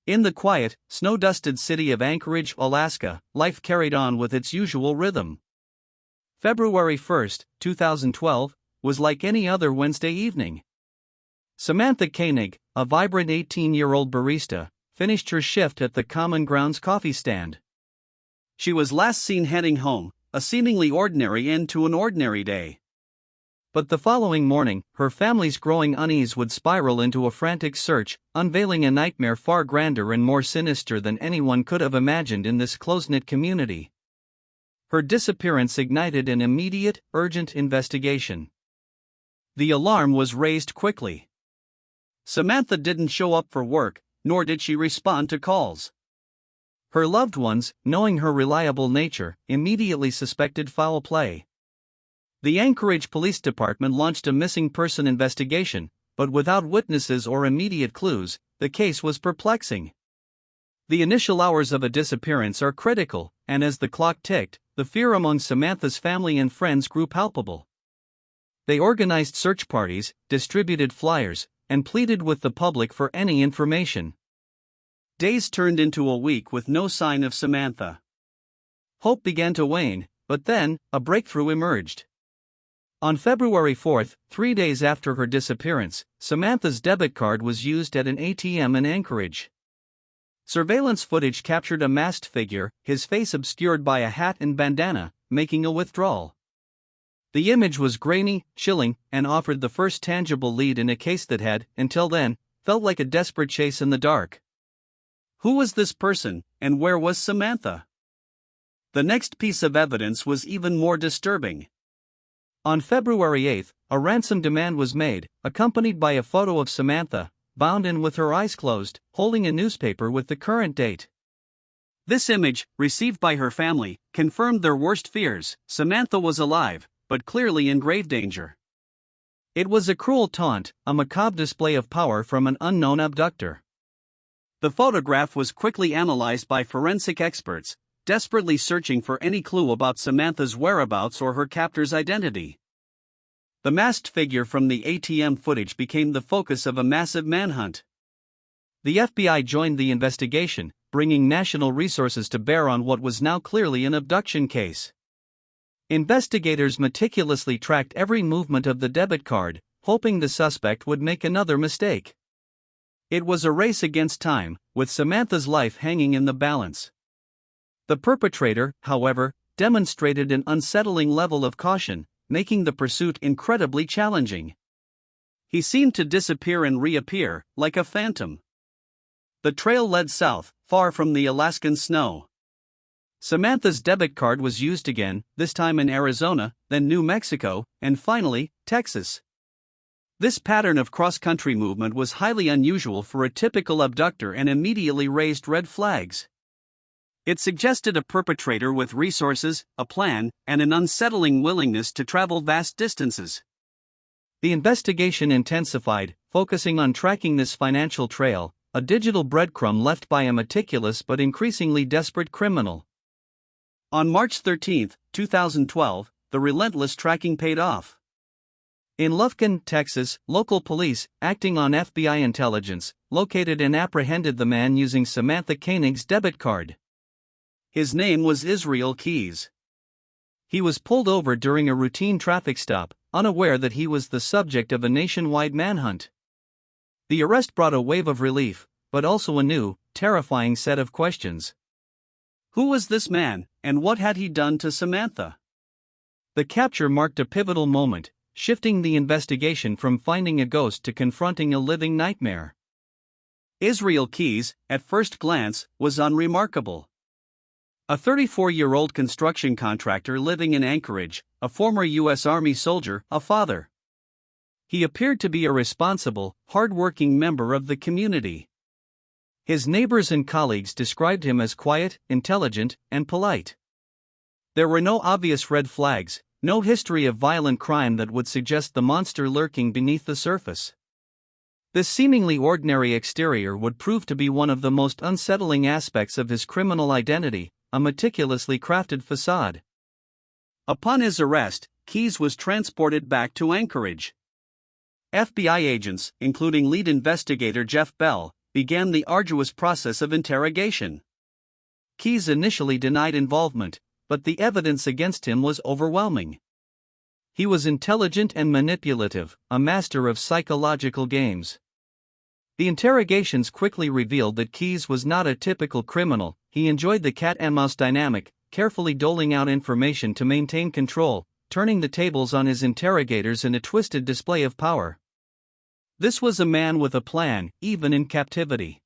In the quiet, snow-dusted city of Anchorage, Alaska, life carried on with its usual rhythm. February 1, 2012, was like any other Wednesday evening. Samantha Koenig, a vibrant 18-year-old barista, finished her shift at the Common Grounds coffee stand. She was last seen heading home, a seemingly ordinary end to an ordinary day. But the following morning, her family's growing unease would spiral into a frantic search, unveiling a nightmare far grander and more sinister than anyone could have imagined in this close-knit community. Her disappearance ignited an immediate, urgent investigation. The alarm was raised quickly. Samantha didn't show up for work, nor did she respond to calls. Her loved ones, knowing her reliable nature, immediately suspected foul play. The Anchorage Police Department launched a missing person investigation, but without witnesses or immediate clues, the case was perplexing. The initial hours of a disappearance are critical, and as the clock ticked, the fear among Samantha's family and friends grew palpable. They organized search parties, distributed flyers, and pleaded with the public for any information. Days turned into a week with no sign of Samantha. Hope began to wane, but then, a breakthrough emerged. On February 4, 3 days after her disappearance, Samantha's debit card was used at an ATM in Anchorage. Surveillance footage captured a masked figure, his face obscured by a hat and bandana, making a withdrawal. The image was grainy, chilling, and offered the first tangible lead in a case that had, until then, felt like a desperate chase in the dark. Who was this person, and where was Samantha? The next piece of evidence was even more disturbing. On February 8, a ransom demand was made, accompanied by a photo of Samantha, bound and with her eyes closed, holding a newspaper with the current date. This image, received by her family, confirmed their worst fears. Samantha was alive, but clearly in grave danger. It was a cruel taunt, a macabre display of power from an unknown abductor. The photograph was quickly analyzed by forensic experts, desperately searching for any clue about Samantha's whereabouts or her captor's identity. The masked figure from the ATM footage became the focus of a massive manhunt. The FBI joined the investigation, bringing national resources to bear on what was now clearly an abduction case. Investigators meticulously tracked every movement of the debit card, hoping the suspect would make another mistake. It was a race against time, with Samantha's life hanging in the balance. The perpetrator, however, demonstrated an unsettling level of caution, making the pursuit incredibly challenging. He seemed to disappear and reappear, like a phantom. The trail led south, far from the Alaskan snow. Samantha's debit card was used again, this time in Arizona, then New Mexico, and finally, Texas. This pattern of cross-country movement was highly unusual for a typical abductor and immediately raised red flags. It suggested a perpetrator with resources, a plan, and an unsettling willingness to travel vast distances. The investigation intensified, focusing on tracking this financial trail, a digital breadcrumb left by a meticulous but increasingly desperate criminal. On March 13, 2012, the relentless tracking paid off. In Lufkin, Texas, local police, acting on FBI intelligence, located and apprehended the man using Samantha Koenig's debit card. His name was Israel Keys. He was pulled over during a routine traffic stop, unaware that he was the subject of a nationwide manhunt. The arrest brought a wave of relief, but also a new, terrifying set of questions. Who was this man, and what had he done to Samantha? The capture marked a pivotal moment, shifting the investigation from finding a ghost to confronting a living nightmare. Israel Keys, at first glance, was unremarkable. A 34-year-old construction contractor living in Anchorage, a former U.S. Army soldier, a father. He appeared to be a responsible, hard-working member of the community. His neighbors and colleagues described him as quiet, intelligent, and polite. There were no obvious red flags, no history of violent crime that would suggest the monster lurking beneath the surface. This seemingly ordinary exterior would prove to be one of the most unsettling aspects of his criminal identity, a meticulously crafted facade. Upon his arrest, Keys was transported back to Anchorage. FBI agents, including lead investigator Jeff Bell, began the arduous process of interrogation. Keyes initially denied involvement, but the evidence against him was overwhelming. He was intelligent and manipulative, a master of psychological games. The interrogations quickly revealed that Keyes was not a typical criminal. He enjoyed the cat-and-mouse dynamic, carefully doling out information to maintain control, turning the tables on his interrogators in a twisted display of power. This was a man with a plan, even in captivity.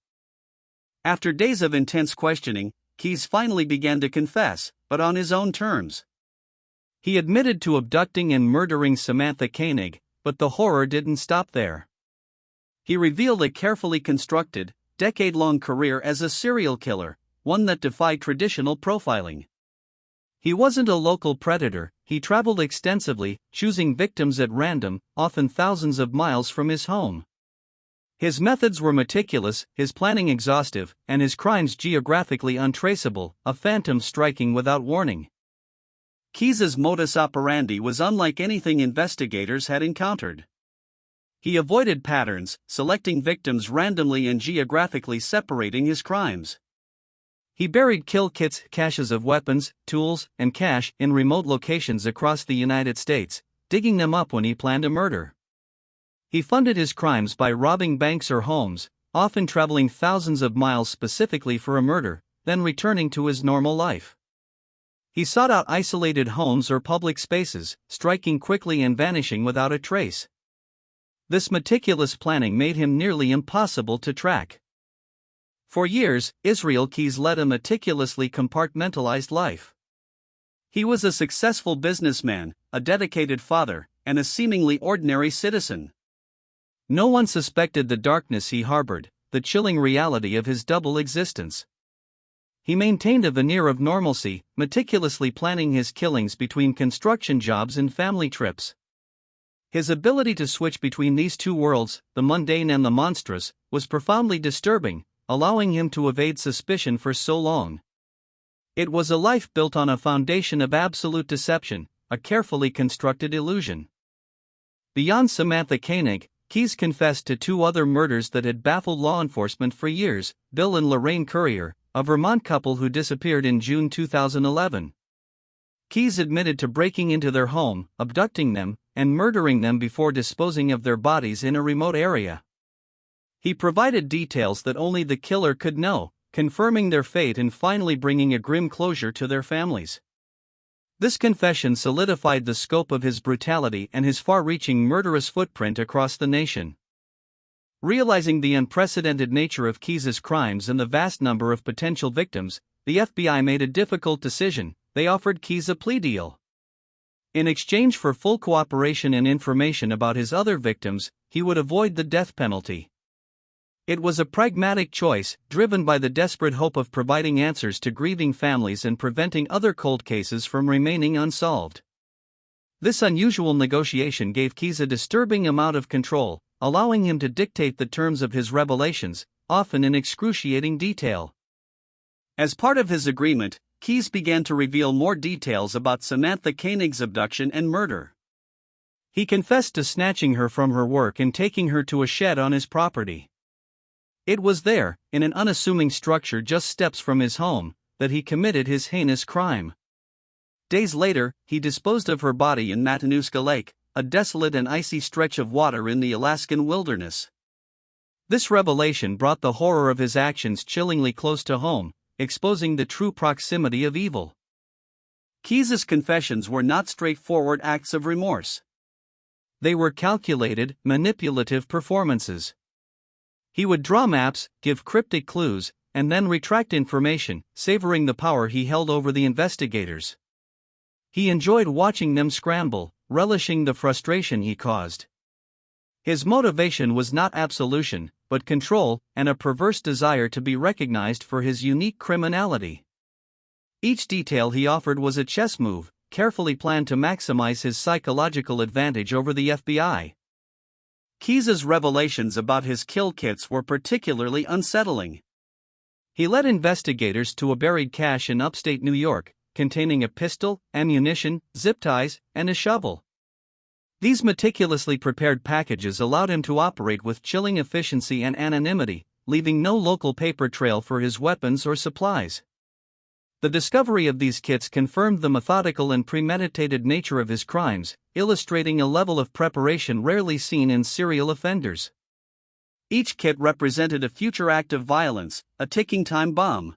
After days of intense questioning, Keyes finally began to confess, but on his own terms. He admitted to abducting and murdering Samantha Koenig, but the horror didn't stop there. He revealed a carefully constructed, decade-long career as a serial killer, one that defied traditional profiling. He wasn't a local predator. He traveled extensively, choosing victims at random, often thousands of miles from his home. His methods were meticulous, his planning exhaustive, and his crimes geographically untraceable, a phantom striking without warning. Keyes's modus operandi was unlike anything investigators had encountered. He avoided patterns, selecting victims randomly and geographically separating his crimes. He buried kill kits, caches of weapons, tools, and cash in remote locations across the United States, digging them up when he planned a murder. He funded his crimes by robbing banks or homes, often traveling thousands of miles specifically for a murder, then returning to his normal life. He sought out isolated homes or public spaces, striking quickly and vanishing without a trace. This meticulous planning made him nearly impossible to track. For years, Israel Keyes led a meticulously compartmentalized life. He was a successful businessman, a dedicated father, and a seemingly ordinary citizen. No one suspected the darkness he harbored, the chilling reality of his double existence. He maintained a veneer of normalcy, meticulously planning his killings between construction jobs and family trips. His ability to switch between these two worlds, the mundane and the monstrous, was profoundly disturbing, allowing him to evade suspicion for so long. It was a life built on a foundation of absolute deception, a carefully constructed illusion. Beyond Samantha Koenig, Keyes confessed to two other murders that had baffled law enforcement for years: Bill and Lorraine Currier, a Vermont couple who disappeared in June 2011. Keyes admitted to breaking into their home, abducting them, and murdering them before disposing of their bodies in a remote area. He provided details that only the killer could know, confirming their fate and finally bringing a grim closure to their families. This confession solidified the scope of his brutality and his far-reaching murderous footprint across the nation. Realizing the unprecedented nature of Keyes's crimes and the vast number of potential victims, the FBI made a difficult decision. They offered Keyes a plea deal. In exchange for full cooperation and information about his other victims, he would avoid the death penalty. It was a pragmatic choice, driven by the desperate hope of providing answers to grieving families and preventing other cold cases from remaining unsolved. This unusual negotiation gave Keyes a disturbing amount of control, allowing him to dictate the terms of his revelations, often in excruciating detail. As part of his agreement, Keyes began to reveal more details about Samantha Koenig's abduction and murder. He confessed to snatching her from her work and taking her to a shed on his property. It was there, in an unassuming structure just steps from his home, that he committed his heinous crime. Days later, he disposed of her body in Matanuska Lake, a desolate and icy stretch of water in the Alaskan wilderness. This revelation brought the horror of his actions chillingly close to home, exposing the true proximity of evil. Keyes's confessions were not straightforward acts of remorse. They were calculated, manipulative performances. He would draw maps, give cryptic clues, and then retract information, savoring the power he held over the investigators. He enjoyed watching them scramble, relishing the frustration he caused. His motivation was not absolution, but control, and a perverse desire to be recognized for his unique criminality. Each detail he offered was a chess move, carefully planned to maximize his psychological advantage over the FBI. Keyes's revelations about his kill kits were particularly unsettling. He led investigators to a buried cache in upstate New York, containing a pistol, ammunition, zip ties, and a shovel. These meticulously prepared packages allowed him to operate with chilling efficiency and anonymity, leaving no local paper trail for his weapons or supplies. The discovery of these kits confirmed the methodical and premeditated nature of his crimes, illustrating a level of preparation rarely seen in serial offenders. Each kit represented a future act of violence, a ticking time bomb.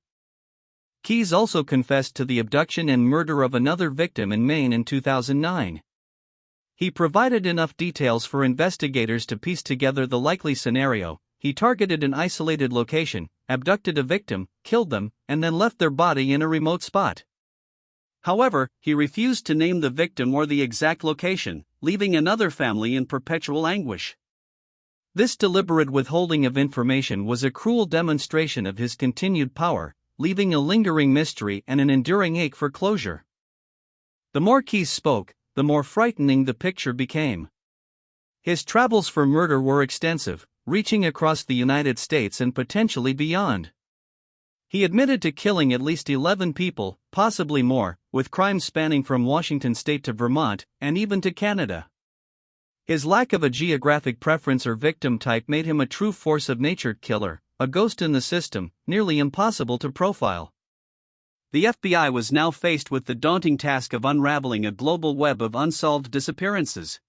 Keyes also confessed to the abduction and murder of another victim in Maine in 2009. He provided enough details for investigators to piece together the likely scenario. He targeted an isolated location, abducted a victim, killed them, and then left their body in a remote spot. However, he refused to name the victim or the exact location, leaving another family in perpetual anguish. This deliberate withholding of information was a cruel demonstration of his continued power, leaving a lingering mystery and an enduring ache for closure. The more Keyes spoke, the more frightening the picture became. His travels for murder were extensive, reaching across the United States and potentially beyond. He admitted to killing at least 11 people, possibly more, with crimes spanning from Washington state to Vermont, and even to Canada. His lack of a geographic preference or victim type made him a true force of nature killer, a ghost in the system, nearly impossible to profile. The FBI was now faced with the daunting task of unraveling a global web of unsolved disappearances.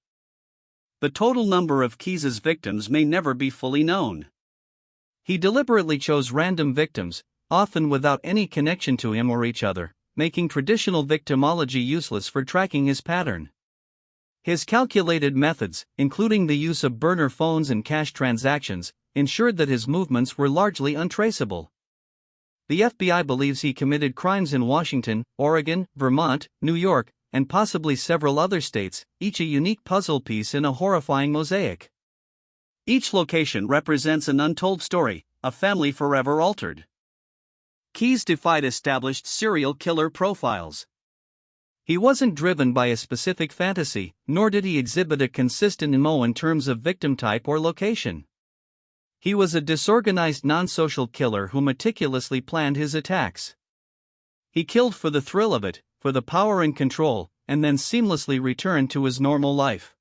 The total number of Keyes' victims may never be fully known. He deliberately chose random victims, often without any connection to him or each other, making traditional victimology useless for tracking his pattern. His calculated methods, including the use of burner phones and cash transactions, ensured that his movements were largely untraceable. The FBI believes he committed crimes in Washington, Oregon, Vermont, New York, and possibly several other states, each a unique puzzle piece in a horrifying mosaic. Each location represents an untold story, a family forever altered. Keyes defied established serial killer profiles. He wasn't driven by a specific fantasy, nor did he exhibit a consistent MO in terms of victim type or location. He was a disorganized non-social killer who meticulously planned his attacks. He killed for the thrill of it, for the power and control, and then seamlessly returned to his normal life.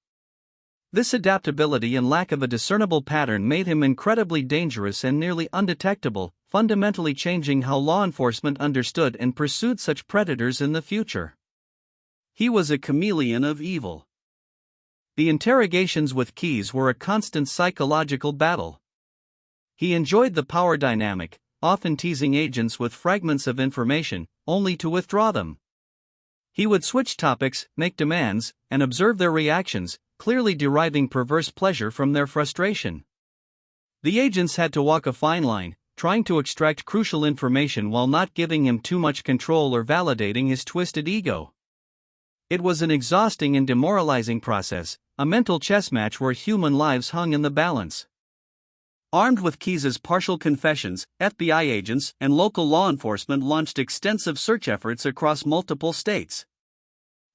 This adaptability and lack of a discernible pattern made him incredibly dangerous and nearly undetectable, fundamentally changing how law enforcement understood and pursued such predators in the future. He was a chameleon of evil. The interrogations with Keyes were a constant psychological battle. He enjoyed the power dynamic, often teasing agents with fragments of information, only to withdraw them. He would switch topics, make demands, and observe their reactions, clearly deriving perverse pleasure from their frustration. The agents had to walk a fine line, trying to extract crucial information while not giving him too much control or validating his twisted ego. It was an exhausting and demoralizing process, a mental chess match where human lives hung in the balance. Armed with Keyes' partial confessions, FBI agents and local law enforcement launched extensive search efforts across multiple states.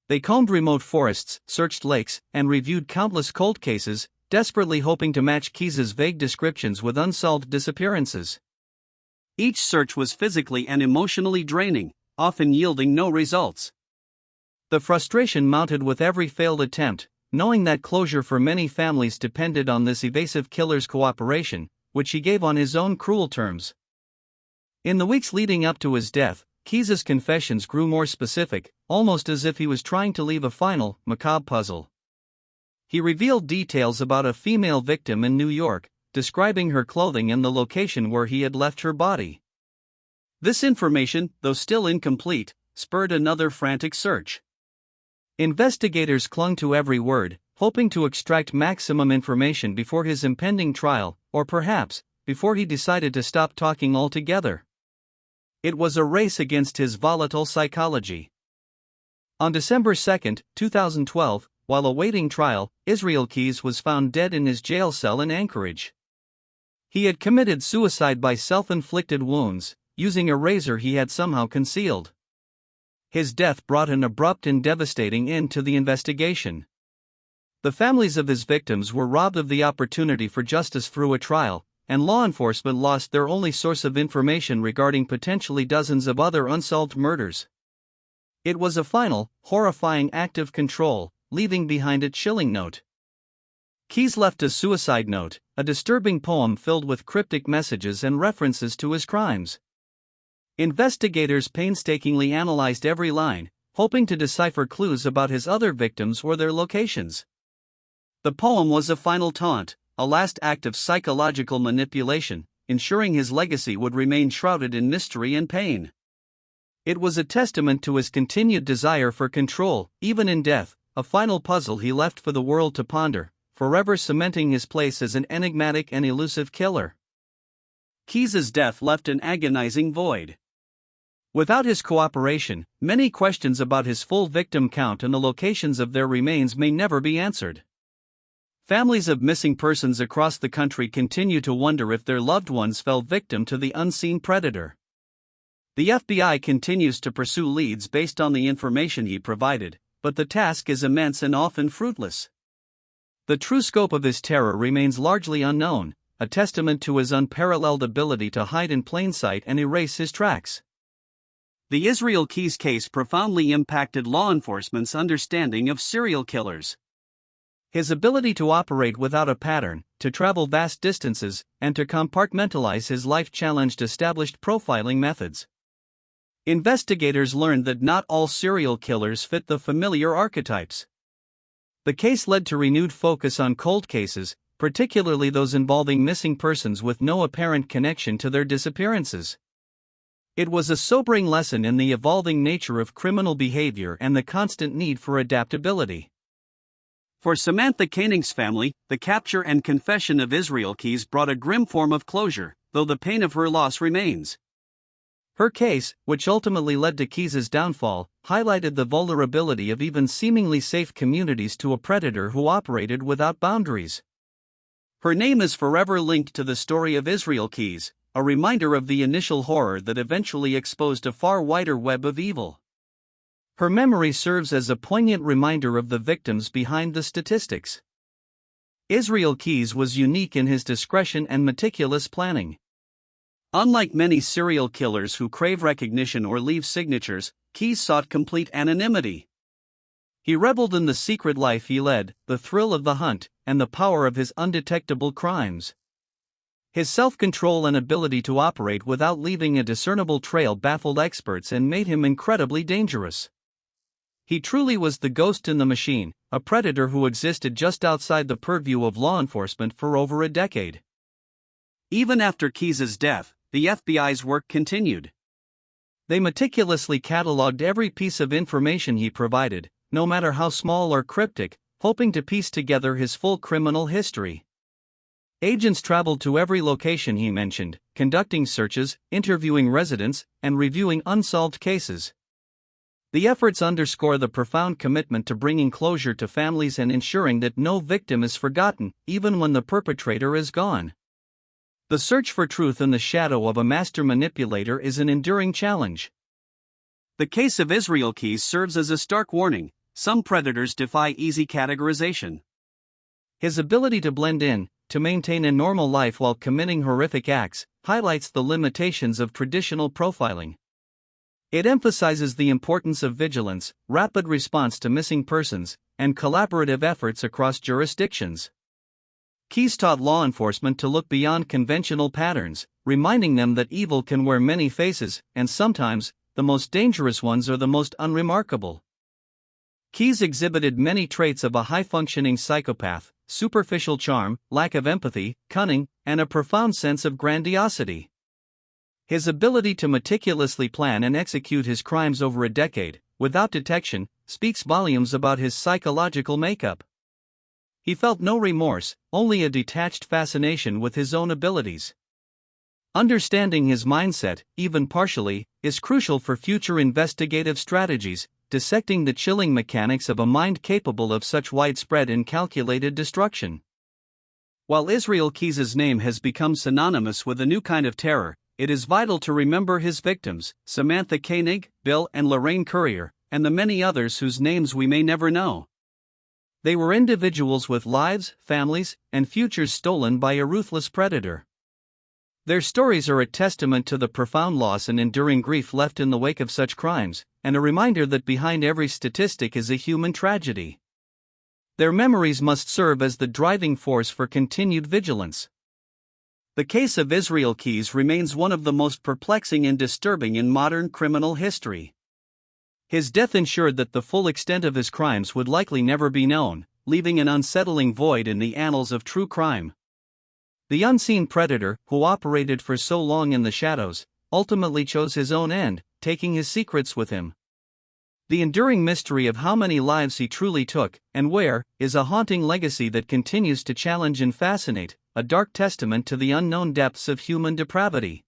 They combed remote forests, searched lakes, and reviewed countless cold cases, desperately hoping to match Keyes' vague descriptions with unsolved disappearances. Each search was physically and emotionally draining, often yielding no results. The frustration mounted with every failed attempt, knowing that closure for many families depended on this evasive killer's cooperation, which he gave on his own cruel terms. In the weeks leading up to his death, Keyes' confessions grew more specific, almost as if he was trying to leave a final, macabre puzzle. He revealed details about a female victim in New York, describing her clothing and the location where he had left her body. This information, though still incomplete, spurred another frantic search. Investigators clung to every word, hoping to extract maximum information before his impending trial, or perhaps, before he decided to stop talking altogether. It was a race against his volatile psychology. On December 2, 2012, while awaiting trial, Israel Keyes was found dead in his jail cell in Anchorage. He had committed suicide by self-inflicted wounds, using a razor he had somehow concealed. His death brought an abrupt and devastating end to the investigation. The families of his victims were robbed of the opportunity for justice through a trial, and law enforcement lost their only source of information regarding potentially dozens of other unsolved murders. It was a final, horrifying act of control, leaving behind a chilling note. Keyes left a suicide note, a disturbing poem filled with cryptic messages and references to his crimes. Investigators painstakingly analyzed every line, hoping to decipher clues about his other victims or their locations. The poem was a final taunt, a last act of psychological manipulation, ensuring his legacy would remain shrouded in mystery and pain. It was a testament to his continued desire for control, even in death, a final puzzle he left for the world to ponder, forever cementing his place as an enigmatic and elusive killer. Keyes's death left an agonizing void. Without his cooperation, many questions about his full victim count and the locations of their remains may never be answered. Families of missing persons across the country continue to wonder if their loved ones fell victim to the unseen predator. The FBI continues to pursue leads based on the information he provided, but the task is immense and often fruitless. The true scope of his terror remains largely unknown, a testament to his unparalleled ability to hide in plain sight and erase his tracks. The Israel Keyes case profoundly impacted law enforcement's understanding of serial killers. His ability to operate without a pattern, to travel vast distances, and to compartmentalize his life challenged established profiling methods. Investigators learned that not all serial killers fit the familiar archetypes. The case led to renewed focus on cold cases, particularly those involving missing persons with no apparent connection to their disappearances. It was a sobering lesson in the evolving nature of criminal behavior and the constant need for adaptability. For Samantha Koenig's family, the capture and confession of Israel Keyes brought a grim form of closure, though the pain of her loss remains. Her case, which ultimately led to Keyes's downfall, highlighted the vulnerability of even seemingly safe communities to a predator who operated without boundaries. Her name is forever linked to the story of Israel Keyes, a reminder of the initial horror that eventually exposed a far wider web of evil. Her memory serves as a poignant reminder of the victims behind the statistics. Israel Keyes was unique in his discretion and meticulous planning. Unlike many serial killers who crave recognition or leave signatures, Keyes sought complete anonymity. He reveled in the secret life he led, the thrill of the hunt, and the power of his undetectable crimes. His self-control and ability to operate without leaving a discernible trail baffled experts and made him incredibly dangerous. He truly was the ghost in the machine, a predator who existed just outside the purview of law enforcement for over a decade. Even after Keyes's death, the FBI's work continued. They meticulously cataloged every piece of information he provided, no matter how small or cryptic, hoping to piece together his full criminal history. Agents traveled to every location he mentioned, conducting searches, interviewing residents, and reviewing unsolved cases. The efforts underscore the profound commitment to bringing closure to families and ensuring that no victim is forgotten, even when the perpetrator is gone. The search for truth in the shadow of a master manipulator is an enduring challenge. The case of Israel Keyes serves as a stark warning: some predators defy easy categorization. His ability to blend in, to maintain a normal life while committing horrific acts, highlights the limitations of traditional profiling. It emphasizes the importance of vigilance, rapid response to missing persons, and collaborative efforts across jurisdictions. Keyes taught law enforcement to look beyond conventional patterns, reminding them that evil can wear many faces, and sometimes, the most dangerous ones are the most unremarkable. Keyes exhibited many traits of a high-functioning psychopath: superficial charm, lack of empathy, cunning, and a profound sense of grandiosity. His ability to meticulously plan and execute his crimes over a decade, without detection, speaks volumes about his psychological makeup. He felt no remorse, only a detached fascination with his own abilities. Understanding his mindset, even partially, is crucial for future investigative strategies, dissecting the chilling mechanics of a mind capable of such widespread and calculated destruction. While Israel Keyes's name has become synonymous with a new kind of terror, it is vital to remember his victims: Samantha Koenig, Bill and Lorraine Currier, and the many others whose names we may never know. They were individuals with lives, families, and futures stolen by a ruthless predator. Their stories are a testament to the profound loss and enduring grief left in the wake of such crimes, and a reminder that behind every statistic is a human tragedy. Their memories must serve as the driving force for continued vigilance. The case of Israel Keyes remains one of the most perplexing and disturbing in modern criminal history. His death ensured that the full extent of his crimes would likely never be known, leaving an unsettling void in the annals of true crime. The unseen predator, who operated for so long in the shadows, ultimately chose his own end, taking his secrets with him. The enduring mystery of how many lives he truly took, and where, is a haunting legacy that continues to challenge and fascinate, a dark testament to the unknown depths of human depravity.